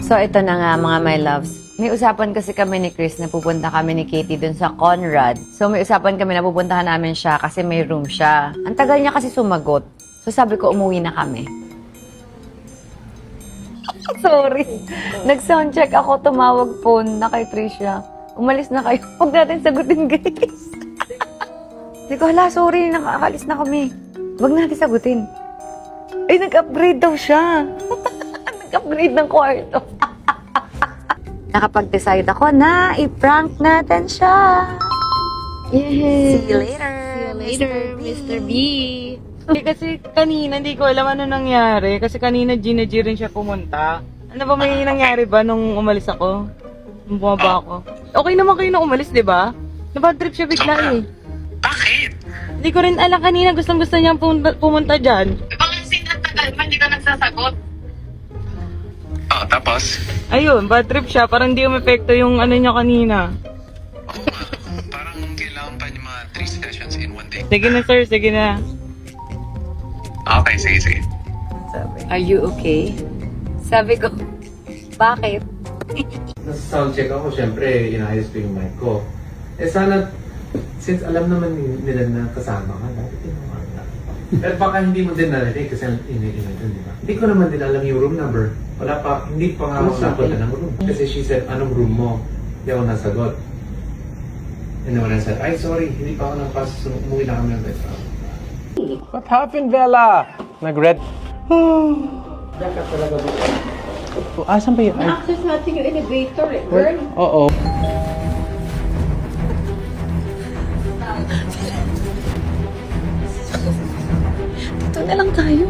So, ito na nga mga my loves. May usapan kasi kami ni Chris na pupunta kami ni Katie dun sa Conrad. So, may usapan kami na pupuntahan namin siya kasi may room siya. Ang tagal niya kasi sumagot. So, sabi ko, umuwi na kami. Sorry. Nag-soundcheck ako, tumawag phone na kay Tricia. Umalis na kayo. Huwag natin sagutin, guys. Hindi ko, hala, sorry, nakakalis na kami. Huwag natin sagutin. Ay, nag-upgrade daw siya. Nag-upgrade ng kwarto. Nakapag-decide ako na i-prank natin siya. Yes. See you later. See you later, Mr. B. Kasi kanina, hindi ko alam ano nangyari. Kasi kanina, G rin siya pumunta. Ano ba may nangyari ba nung umalis ako? Nung bumaba ako? Okay naman kayo nung umalis, di ba? Nabad trip siya bigla eh. Bakit? Hindi ko rin alam kanina. Gustong-gusto niyang pumunta dyan. Bakit sinatagal mo, hindi ka nagsasagot? Oh, tapos? Ayun, bad trip siya. Parang hindi umepekto yung ano niya kanina. Oo nga. Parang kailangan pa niya mga 3 sessions in 1 day. Sige na sir, sige na. Okay, sige, sige. Sabi, are you okay? Sabi ko, bakit? Nasa soundcheck ako, syempre, inayos ko yung mic ko. Eh sana, since alam naman nila na kasama ka, bakit ginawa na? Pero baka hindi mo din narinig kasi iniingay dun, di ba? Hindi ko naman din alam yung room number. Wala pa, hindi pa nga ako napunta ng room. Kasi she said, anong room mo? Hindi ako nasagot. And then when I said, ay sorry, hindi pa ako napasok, so umuwi na kami ng restaurant. What happened, Bella? Nag-red... Dapat talaga dito. Asan ba yun? Access natin yung elevator eh, girl. Oo. Ito na lang tayo.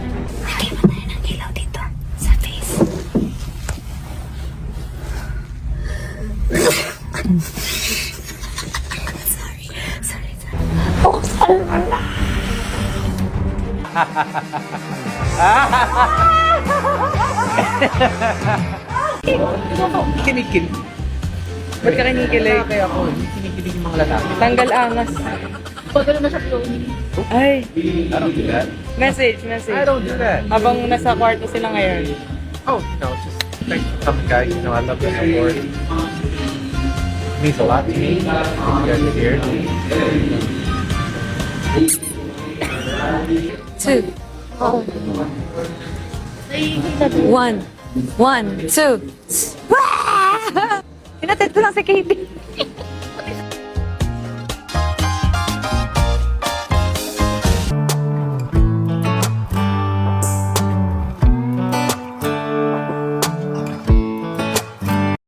Kinikilig. Ba't ka kinikilig? Kaya ako, kinikilig yung mga lalaki. Tanggal angas. Pagkala na sa floating. Ay, I don't do that. message. I don't do that. Habang nasa kwarto sila ngayon. Oh, no, just thanks for coming, guys. You know, I love the support. It means a lot to me. That you guys are here. 2. 1. 1, 2. Pinatid ko lang si Katie.